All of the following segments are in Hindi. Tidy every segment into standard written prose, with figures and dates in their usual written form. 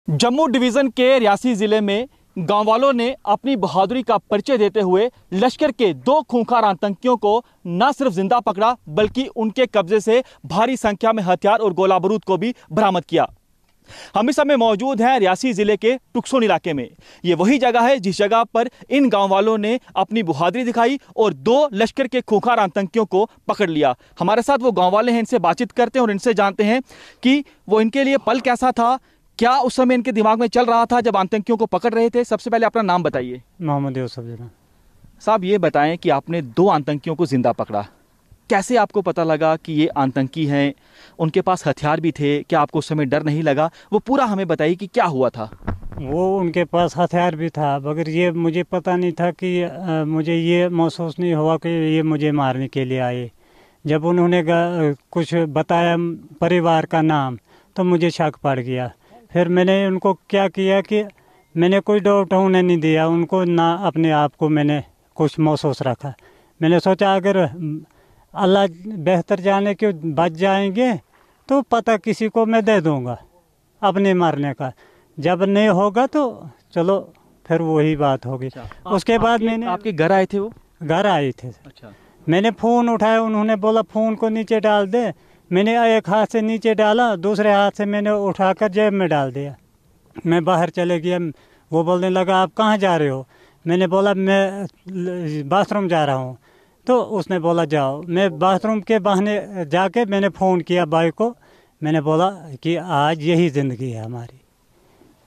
जम्मू डिवीजन के रियासी जिले में गांव वालों ने अपनी बहादुरी का परिचय देते हुए लश्कर के 2 खूंखार आतंकियों को न सिर्फ जिंदा पकड़ा बल्कि उनके कब्जे से भारी संख्या में हथियार और गोला बारूद को भी बरामद किया। हम इस समय मौजूद हैं रियासी जिले के टुक्सोन इलाके में। ये वही जगह है जिस जगह पर इन गांव वालों ने अपनी बहादुरी दिखाई और 2 लश्कर के खूंखार आतंकियों को पकड़ लिया। हमारे साथ वो गांव वाले हैं, इनसे बातचीत करते हैं और इनसे जानते हैं कि वो इनके लिए पल कैसा था, क्या उस समय इनके दिमाग में चल रहा था जब आतंकियों को पकड़ रहे थे। सबसे पहले अपना नाम बताइए। मोहम्मद यूसुफ साहब, ये बताएं कि आपने 2 आतंकियों को जिंदा पकड़ा, कैसे आपको पता लगा कि ये आतंकी हैं? उनके पास हथियार भी थे, क्या आपको उस समय डर नहीं लगा? वो पूरा हमें बताइए कि क्या हुआ था। वो उनके पास हथियार भी था, मगर ये मुझे पता नहीं था कि मुझे ये महसूस नहीं हुआ कि ये मुझे मारने के लिए आए। जब उन्होंने कुछ बताया परिवार का नाम तो मुझे शक पड़ गया। फिर मैंने उनको क्या किया कि मैंने कोई डाउट होने नहीं दिया उनको, ना अपने आप को मैंने कुछ महसूस रखा। मैंने सोचा अगर अल्लाह बेहतर जाने के बच जाएंगे तो पता किसी को मैं दे दूंगा अपने मारने का, जब नहीं होगा तो चलो फिर वही बात होगी। उसके बाद मैंने आपके घर आए थे? वो घर आए थे। अच्छा। मैंने फ़ोन उठाया, उन्होंने बोला फ़ोन को नीचे डाल दे। मैंने एक हाथ से नीचे डाला, दूसरे हाथ से मैंने उठाकर जेब में डाल दिया। मैं बाहर चले गया। वो बोलने लगा आप कहाँ जा रहे हो? मैंने बोला मैं बाथरूम जा रहा हूँ। तो उसने बोला जाओ। मैं बाथरूम के बहाने जाके मैंने फ़ोन किया भाई को। मैंने बोला कि आज यही ज़िंदगी है हमारी,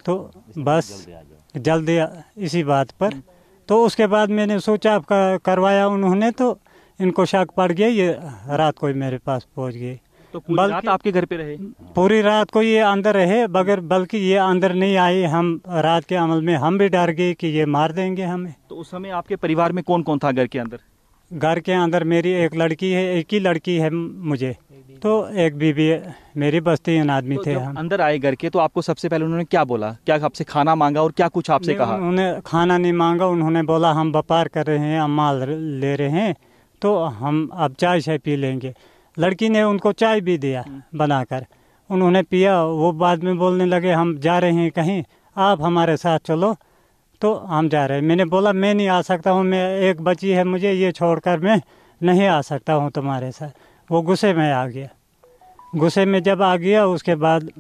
तो बस जल्दी इसी बात पर। तो उसके बाद मैंने सोचा करवाया उन्होंने, तो इनको शक पड़ गया, ये रात को ही मेरे पास पहुंच गए। तो पूरी रात आपके घर पे रहे? पूरी रात को ये अंदर रहे, बल्कि ये अंदर नहीं आए। हम रात के अमल में हम भी डर गए कि ये मार देंगे हमें। तो उस समय आपके परिवार में कौन कौन था घर के अंदर? घर के अंदर मेरी एक लड़की है, एक ही लड़की है मुझे, तो एक बीबी है मेरी, बस 3 आदमी थे हम। अंदर आए घर के, तो आपको सबसे पहले उन्होंने क्या बोला? क्या आपसे खाना मांगा और क्या कुछ आपसे कहा? उन्होंने खाना नहीं मांगा। उन्होंने बोला हम व्यापार कर रहे हैं, हम माल ले रहे हैं, तो हम अब चाय शाय पी लेंगे। लड़की ने उनको चाय भी दिया बनाकर, उन्होंने पिया। वो बाद में बोलने लगे हम जा रहे हैं कहीं, आप हमारे साथ चलो। तो हम जा रहे हैं। मैंने बोला मैं नहीं आ सकता हूँ, मैं एक बच्ची है मुझे, ये छोड़कर मैं नहीं आ सकता हूँ तुम्हारे साथ। वो गुस्से में आ गया। गुस्से में जब आ गया उसके बाद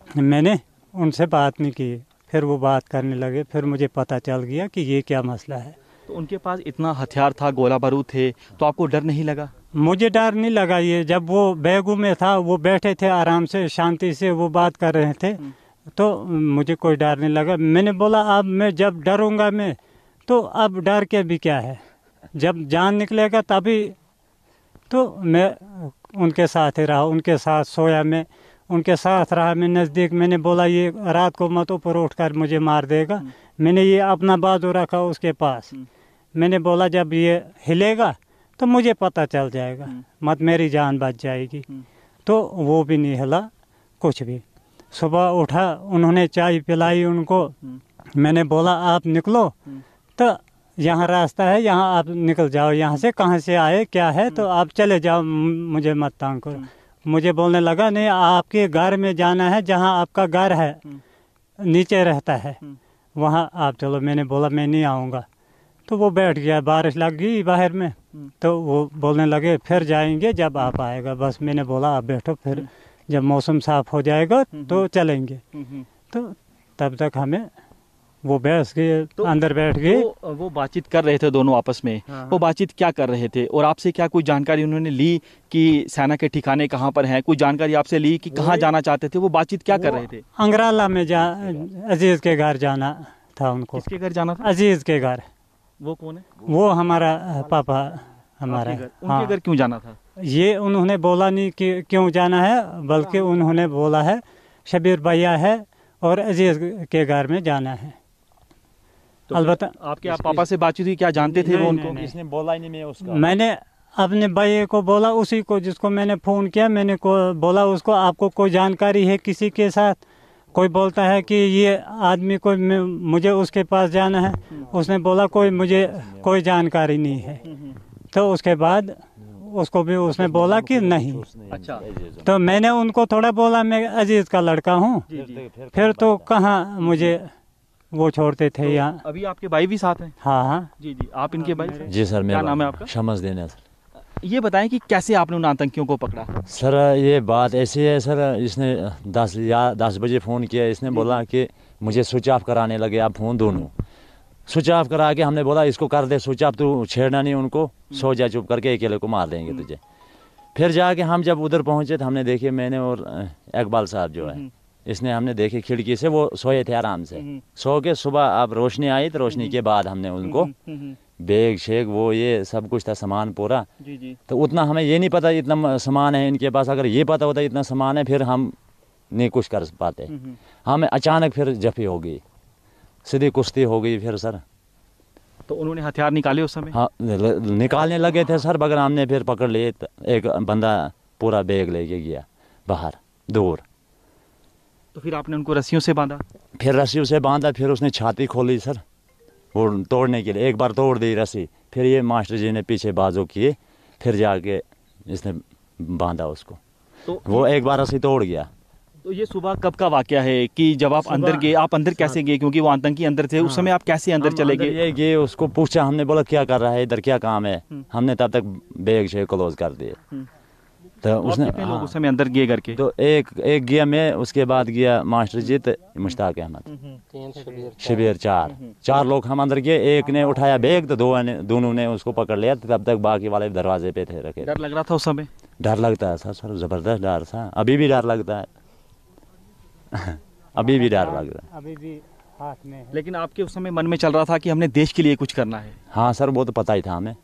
मैंने उनसे बात नहीं की। फिर वो बात करने लगे, फिर मुझे पता चल गया कि ये क्या मसला है। तो उनके पास इतना हथियार था, गोला बारूद थे, तो आपको डर नहीं लगा? मुझे डर नहीं लगा। ये जब वो बैगू में था, वो बैठे थे आराम से, शांति से वो बात कर रहे थे, तो मुझे कोई डर नहीं लगा। मैंने बोला अब मैं जब डरूंगा मैं, तो अब डर के भी क्या है, जब जान निकलेगा तभी। तो मैं उनके साथ ही रहा, उनके साथ सोया, मैं उनके साथ रहा, मैं नज़दीक। मैंने बोला ये रात को मत ऊपर उठकर मुझे मार देगा। मैंने ये अपना बाजू रखा उसके पास। मैंने बोला जब ये हिलेगा तो मुझे पता चल जाएगा, मत मेरी जान बच जाएगी। तो वो भी नहीं हिला कुछ भी। सुबह उठा, उन्होंने चाय पिलाई उनको। मैंने बोला आप निकलो, तो यहाँ रास्ता है, यहाँ आप निकल जाओ, यहाँ से कहाँ से आए क्या है, तो आप चले जाओ, मुझे मत तंग करो। मुझे बोलने लगा नहीं आपके घर में जाना है, जहाँ आपका घर है नीचे रहता है, वहाँ आप चलो। मैंने बोला मैं नहीं आऊँगा। तो वो बैठ गया। बारिश लग गई बाहर में, तो वो बोलने लगे फिर जाएंगे जब आप आएगा। बस मैंने बोला आप बैठो, फिर जब मौसम साफ हो जाएगा तो चलेंगे। तो तब तक हमें वो बैठ गए, तो अंदर बैठ गए। वो बातचीत कर रहे थे दोनों आपस में। वो बातचीत क्या कर रहे थे और आपसे क्या कोई जानकारी उन्होंने ली कि सेना के ठिकाने कहाँ पर हैं? कोई जानकारी आपसे ली कि कहाँ जाना चाहते थे? वो बातचीत क्या कर रहे थे? अंगराला में अजीज के घर जाना था उनको। किसके घर जाना था? अजीज के घर। वो कौन है? वो हमारा पापा हमारा। उनके घर क्यों जाना था? ये उन्होंने बोला नहीं कि क्यों जाना है, बल्कि उन्होंने बोला है शबीर भैया है और अजीज के घर में जाना है। तो अलबत्ता आपके पापा से बातचीत हुई, क्या जानते थे वो उनको? इसने बोला ही नहीं। मैं उसका मैंने अपने भाई को बोला, उसी को जिसको मैंने फ़ोन किया, मैंने को बोला उसको आपको कोई जानकारी है किसी के साथ? कोई बोलता है कि ये आदमी को मुझे उसके पास जाना है। उसने बोला मुझे कोई जानकारी नहीं है। तो उसके बाद उसको भी उसने बोला कि नहीं। अच्छा, तो मैंने उनको थोड़ा बोला मैं अजीज का लड़का हूँ, फिर तो कहाँ मुझे वो छोड़ते थे तो यहाँ। अभी आपके भाई भी साथ हैं? हाँ हाँ जी जी, आप इनके भाई हैं? जी सर, क्या नाम है आपका? शमसदीन है सर। ये बताएं कि कैसे आपने उन आतंकियों को पकड़ा? सर ये बात ऐसी है सर, इसने 10 बजे फ़ोन किया, इसने बोला कि मुझे स्विच ऑफ कराने लगे आप फ़ोन दोनों। स्विच ऑफ करा के हमने बोला इसको कर दे स्विच ऑफ, तू छेड़ना नहीं उनको, सो जा चुप करके, अकेले को मार देंगे तुझे। फिर जाके हम जब उधर पहुँचे तो हमने देखे, मैंने और इकबाल साहब जो है, इसने हमने देखे खिड़की से, वो सोए थे आराम से, सो के सुबह अब रोशनी आई तो रोशनी के बाद हमने उनको बैग शेग वो ये सब कुछ था, सामान पूरा। जी जी। तो उतना हमें ये नहीं पता इतना सामान है इनके पास, अगर ये पता होता इतना सामान है फिर हम नहीं कुछ कर पाते। हमें अचानक फिर जफी हो गई, सीधी कुश्ती हो गई फिर सर। तो उन्होंने हथियार निकाले उस समय? हाँ निकालने लगे थे सर, बगैर हमने फिर पकड़ लिए। तो एक बंदा पूरा बैग लेके गया बाहर दूर। तो फिर आपने उनको रस्सियों से बांधा? फिर रस्सियों से बांधा, फिर उसने छाती खोली सर वो तोड़ने के लिए, एक बार तोड़ दी रस्सी, फिर ये मास्टर जी ने पीछे बाजू किए, फिर जाके इसने बांधा उसको। तो वो एक बार रस्सी तोड़ गया। तो ये सुबह कब का वाकया है कि जब आप अंदर गए? आप अंदर कैसे गए, क्योंकि वो आतंकी अंदर थे? उस समय आप कैसे अंदर चले गए? ये गए, उसको पूछा हमने, बोला क्या कर रहा है इधर, क्या काम है? हमने तब तक बैग से क्लोज कर दिए। तो उसने कितने लोग उस समय अंदर गए करके? तो एक गया मैं, उसके बाद गया मास्टर जी, मुश्ताक अहमद, शबीर, चार लोग हम अंदर गए। एक ने उठाया बैग तो दोनों ने उसको पकड़ लिया। तब तक बाकी वाले दरवाजे पे थे रखे। डर लग रहा था उस समय? डर लगता है सर, जबरदस्त डर था, अभी भी डर लगता है अभी भी डर लग रहा है, अभी भी हाथ में है। लेकिन आपके उस समय मन में चल रहा था कि हमने देश के लिए कुछ करना है? हाँ सर, वो तो पता ही था हमें,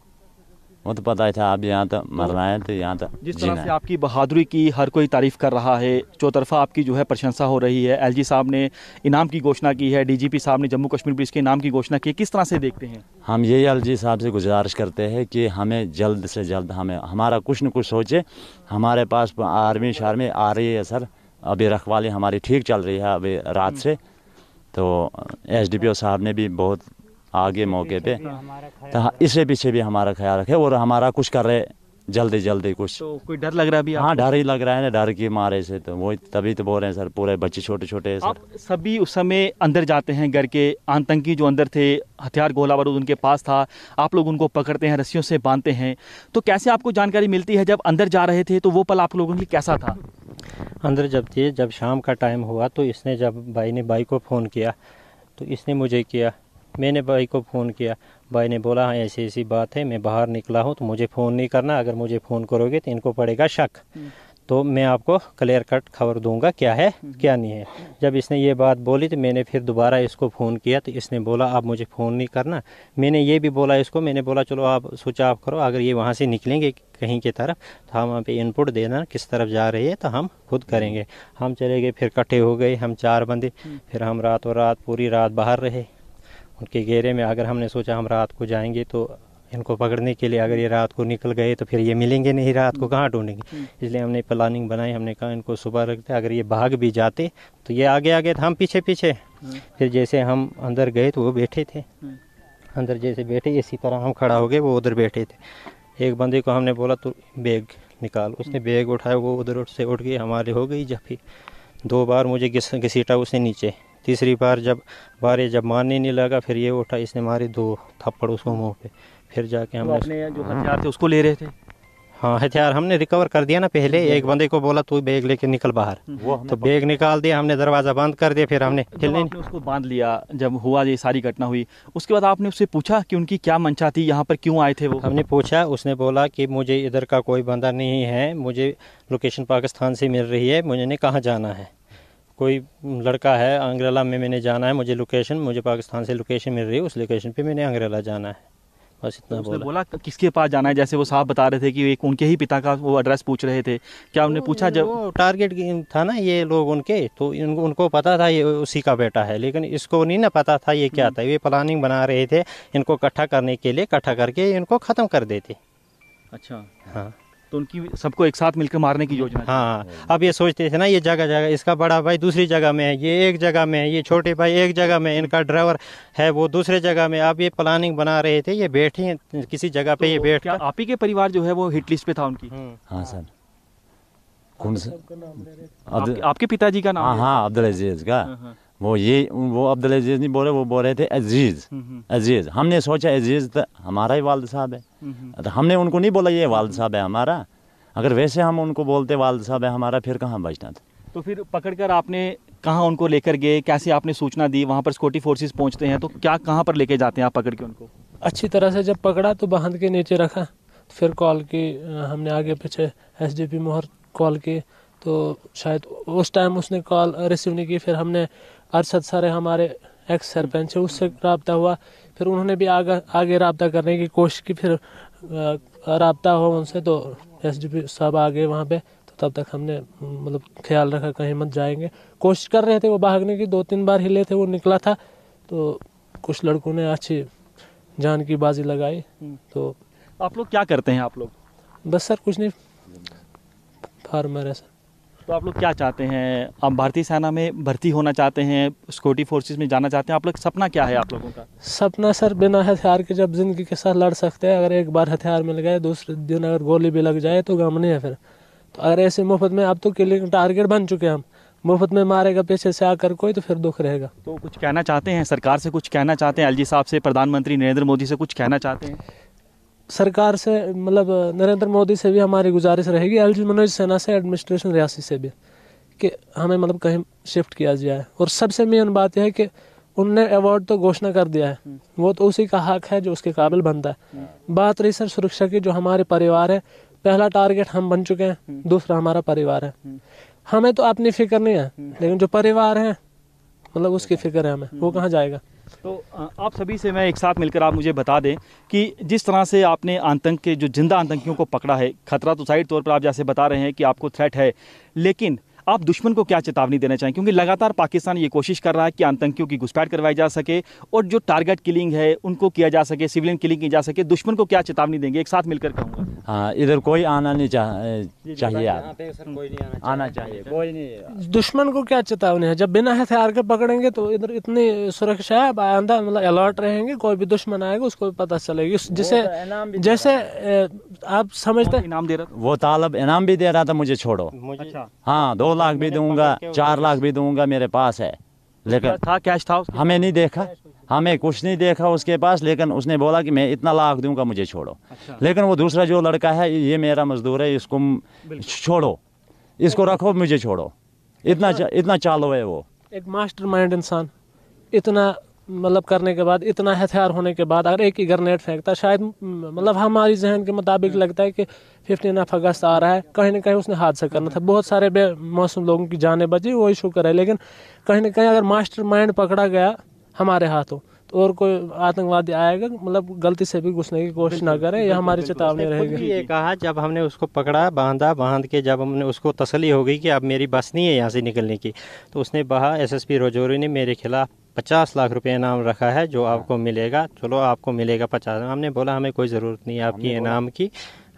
वो तो पता ही था। अब यहाँ तक मरना है तो यहाँ तक जिस तरह से आपकी बहादुरी की हर कोई तारीफ कर रहा है, चौतरफा आपकी जो है प्रशंसा हो रही है, एलजी साहब ने इनाम की घोषणा की है, डीजीपी साहब ने जम्मू कश्मीर पुलिस के इनाम की घोषणा की है, किस तरह से देखते हैं? हम यही एलजी साहब से गुजारिश करते हैं कि हमें जल्द से जल्द हमारा कुछ न कुछ सोचे। हमारे पास आर्मी शार्मी आ रही है सर, अभी रखवाली हमारी ठीक चल रही है अभी रात से। तो एसडीपीओ साहब ने भी बहुत आगे मौके पे, तो इससे पीछे भी हमारा ख्याल रखे और हमारा कुछ कर रहे जल्दी कुछ। तो कोई डर लग रहा है अभी? हाँ डर ही लग रहा है ना, डर के मारे से। तो वो तभी तो बोल रहे हैं सर, पूरे बच्चे छोटे छोटे हैं सर। आप सभी उस समय अंदर जाते हैं, घर के आतंकी जो अंदर थे, हथियार गोला बारूद उनके पास था, आप लोग उनको पकड़ते हैं, रस्सियों से बांधते हैं, तो कैसे आपको जानकारी मिलती है जब अंदर जा रहे थे? तो वो पल आप लोगों के लिए कैसा था? अंदर जब शाम का टाइम हुआ तो इसने, जब भाई ने भाई को फ़ोन किया तो इसने मुझे किया, मैंने भाई को फ़ोन किया। भाई ने बोला हाँ ऐसी ऐसी बात है, मैं बाहर निकला हूँ तो मुझे फ़ोन नहीं करना, अगर मुझे फ़ोन करोगे तो इनको पड़ेगा शक, तो मैं आपको क्लियर कट खबर दूंगा क्या है क्या नहीं है। जब इसने ये बात बोली तो मैंने फिर दोबारा इसको फ़ोन किया तो इसने बोला आप मुझे फ़ोन नहीं करना। मैंने ये भी बोला इसको, मैंने बोला चलो आप स्विच ऑफ करो, अगर ये वहाँ से निकलेंगे कहीं की तरफ तो हम वहाँ पे इनपुट देना किस तरफ जा रही है तो हम खुद करेंगे। हम चले गए, फिर इकट्ठे हो गए हम 4 बंदे, फिर हम रात पूरी रात बाहर रहे उनके घेरे में। अगर हमने सोचा हम रात को जाएंगे तो इनको पकड़ने के लिए, अगर ये रात को निकल गए तो फिर ये मिलेंगे नहीं, रात को कहाँ ढूंढेंगे, इसलिए हमने प्लानिंग बनाई। हमने कहा इनको सुबह रखते, अगर ये भाग भी जाते तो ये आगे आगे तो हम पीछे पीछे। फिर जैसे हम अंदर गए तो वो बैठे थे, अंदर जैसे बैठे इसी तरह हम खड़ा हो गए, वो उधर बैठे थे। एक बंदे को हमने बोला तो बैग निकाल, उसने बैग उठाया, वो उधर से उठ गई, हमारे हो गई जफी। 2 बार मुझे घसीटा उसने नीचे, तीसरी बार जब मारने नहीं लगा फिर ये उठा, इसने मारे 2 थप्पड़ उसको मुंह पे। फिर जाके हमने अपने जो हथियार थे उसको ले रहे थे? हाँ हथियार हमने रिकवर कर दिया ना पहले। एक बंदे को बोला तू बैग लेके निकल बाहर, तो बैग निकाल दिया हमने, दरवाज़ा बंद कर दिया। फिर हमने उसको बांध लिया। जब हुआ ये सारी घटना हुई उसके बाद आपने उससे पूछा कि उनकी क्या मंशा थी, यहाँ पर क्यों आए थे वो? हमने पूछा, उसने बोला कि मुझे इधर का कोई बंदा नहीं है, मुझे लोकेशन पाकिस्तान से मिल रही है, मुझे कहाँ जाना है, कोई लड़का है अंग्रेला में, मैंने जाना है, मुझे पाकिस्तान से लोकेशन मिल रही है, उस लोकेशन पे मैंने अंग्रेला जाना है, बस इतना तो बोला। किसके पास जाना है? जैसे वो साहब बता रहे थे कि एक उनके ही पिता का वो एड्रेस पूछ रहे थे, क्या उन्हें पूछा? जब वो टारगेट था ना ये लोग उनके, तो उनको पता था ये उसी का बेटा है, लेकिन इसको नहीं ना पता था ये क्या था। ये प्लानिंग बना रहे थे इनको इकट्ठा करने के लिए, इकट्ठा करके इनको ख़त्म कर देते। अच्छा हाँ। तो उनकी सबको एक साथ मिलकर मारने की योजना है। हाँ, अब ये सोचते थे ना ये जगह जगह, इसका बड़ा भाई दूसरी जगह में है, ये एक जगह में है, ये छोटे भाई एक जगह में, इनका ड्राइवर है वो दूसरे जगह में। अब ये प्लानिंग बना रहे थे, ये बैठे हैं किसी जगह पे, ये बैठ क्या आप ही के परिवार जो है वो हिट लिस्ट पे था उनकी? हाँ सर। कौन सा? आपके पिताजी का नाम? हाँ हाँ, अब्दुल अजीज का। वो अब्दुल अजीज नहीं बोले, वो बोल रहे थे अजीज। अजीज हमने सोचा अजीज तो हमारा ही वालिद साहब है, तो हमने उनको नहीं बोला ये वालिद साहब है हमारा। अगर वैसे हम उनको बोलते वालिद साहब है हमारा, फिर कहाँ बचना था। तो फिर पकड़कर आपने कहाँ उनको लेकर गए, कैसे आपने सूचना दी? वहाँ पर सिक्योरिटी फोर्सेस पहुँचते हैं तो क्या कहाँ पर लेके जाते हैं आप पकड़ के उनको? अच्छी तरह से जब पकड़ा तो बांध के नीचे रखा, फिर कॉल की हमने आगे पीछे एसडीपी मोहर कॉल की, तो शायद उस टाइम उसने कॉल रिसीव नहीं की। फिर हमने अरशद सर हमारे एक्स सरपंच है, उससे रब्ता हुआ, फिर उन्होंने भी आगे रब्ता करने की कोशिश की, फिर रब्ता हुआ उनसे तो एसडीपी साहब आ गए वहाँ पे। तो तब तक हमने मतलब ख्याल रखा कहीं मत जाएंगे, कोशिश कर रहे थे वो भागने की, 2-3 बार हिले थे, वो निकला था। तो कुछ लड़कों ने अच्छी जान की बाजी लगाई। तो आप लोग क्या करते हैं आप लोग? बस सर कुछ नहीं, फार्मर है सर। तो आप लोग क्या चाहते हैं? आप भारतीय सेना में भर्ती होना चाहते हैं, सिक्योरिटी फोर्सेस में जाना चाहते हैं? आप लोग सपना क्या है आप लोगों का? सपना सर बिना हथियार के जब जिंदगी के साथ लड़ सकते हैं। अगर एक बार हथियार मिल गए, दूसरे दिन अगर गोली भी लग जाए तो गम नहीं है फिर। तो अगर ऐसे मुफ्त में, अब तो किलिंग टारगेट बन चुके हैं हम, मुफ्त में मारेगा पीछे से आकर कोई तो फिर दुख रहेगा। तो कुछ कहना चाहते हैं सरकार से? कुछ कहना चाहते हैं एलजी साहब से, प्रधानमंत्री नरेंद्र मोदी से कुछ कहना चाहते हैं? सरकार से मतलब नरेंद्र मोदी से भी हमारी गुजारिश रहेगी, एलजी मनोज सिन्हा से, एडमिनिस्ट्रेशन रियासी से भी, कि हमें मतलब कहीं शिफ्ट किया जाए। और सबसे मेन बात यह है कि उनने अवार्ड तो घोषणा कर दिया है, वो तो उसी का हक है जो उसके काबिल बनता है। बात रही सर सुरक्षा की, जो हमारे परिवार है, पहला टारगेट हम बन चुके हैं, दूसरा हमारा परिवार है। हमें तो अपनी फिक्र नहीं है, लेकिन जो परिवार है मतलब उसकी फिक्र है हमें, वो कहाँ जाएगा। तो आप सभी से मैं एक साथ मिलकर आप मुझे बता दें कि जिस तरह से आपने आतंक के जो जिंदा आतंकियों को पकड़ा है, खतरा तो साइड तौर पर आप जैसे बता रहे हैं कि आपको थ्रेट है, लेकिन आप दुश्मन को क्या चेतावनी देना चाहें? क्योंकि लगातार पाकिस्तान ये कोशिश कर रहा है कि आतंकियों की घुसपैठ करवाई जा सके और जो टारगेट किलिंग है उनको किया जा सके, सिविलियन किलिंग की जा सके। दुश्मन को क्या चेतावनी देंगे? एक साथ मिलकर कहूँगा। हाँ, इधर कोई आना नहीं चाहिए, आना चाहिए कोई नहीं। दुश्मन को क्या चेतावनी है? जब बिना हथियार के पकड़ेंगे तो इधर इतनी सुरक्षा है, आंदा मतलब अलर्ट रहेंगे, कोई भी दुश्मन आएगा उसको भी पता चलेगी। जिसे जैसे आप समझते हैं इनाम दे रहा था, वो तालब इनाम भी दे रहा था, मुझे छोड़ो। अच्छा, हाँ, 2 लाख भी दूंगा, 4 लाख भी दूंगा, मेरे पास है। लेकिन था कैश था उसके? हमें नहीं देखा, हमें कुछ नहीं देखा उसके पास, लेकिन उसने बोला कि मैं इतना लाख दूंगा, मुझे छोड़ो। अच्छा। लेकिन वो दूसरा जो लड़का है, ये मेरा मजदूर है, इसको छोड़ो, इसको रखो, मुझे छोड़ो। इतना चालू है वो। एक मास्टरमाइंड इंसान, इतना मतलब करने के बाद, इतना हथियार होने के बाद अगर एक ही ग्रेनेड फेंकता, शायद मतलब हमारी जहन के मुताबिक लगता है कि 15 अगस्त आ रहा है, कहीं ना कहीं उसने हादसा करना था। बहुत सारे बेमौसम लोगों की जानें बची, वही शुक्र है। लेकिन कहीं ना कहीं अगर मास्टरमाइंड पकड़ा गया हमारे हाथों, तो और कोई आतंकवादी आएगा मतलब गलती से भी घुसने की कोशिश ना करे, ये हमारी चेतावनी रहेगी। ये कहा जब हमने उसको पकड़ा, बांध के जब हमने उसको तसल्ली हो गई कि अब मेरी बस नहीं है यहाँ से निकलने की, तो उसने कहा एसएसपी रजौरी ने मेरे खिलाफ 50 लाख रुपए इनाम रखा है, जो आपको मिलेगा। चलो आपको मिलेगा 50। हमने बोला हमें कोई ज़रूरत नहीं है आपकी इनाम की,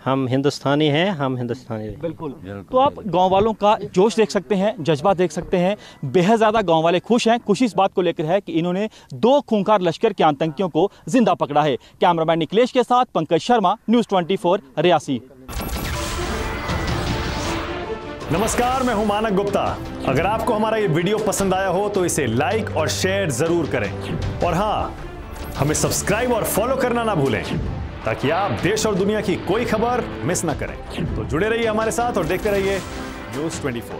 हम हिंदुस्तानी हैं, हम हिंदुस्तानी। बिल्कुल। तो आप गांव वालों का जोश देख सकते हैं, जज्बा देख सकते हैं। बेहद ज़्यादा गांव वाले खुश हैं। खुशी इस बात को लेकर है कि इन्होंने 2 खूंखार लश्कर के आतंकियों को जिंदा पकड़ा है। कैमरामैन निकलेश के साथ पंकज शर्मा, न्यूज़ 24 रियासी। नमस्कार, मैं हूं मानक गुप्ता। अगर आपको हमारा ये वीडियो पसंद आया हो तो इसे लाइक और शेयर जरूर करें, और हाँ, हमें सब्सक्राइब और फॉलो करना ना भूलें, ताकि आप देश और दुनिया की कोई खबर मिस ना करें। तो जुड़े रहिए हमारे साथ और देखते रहिए न्यूज़ 24।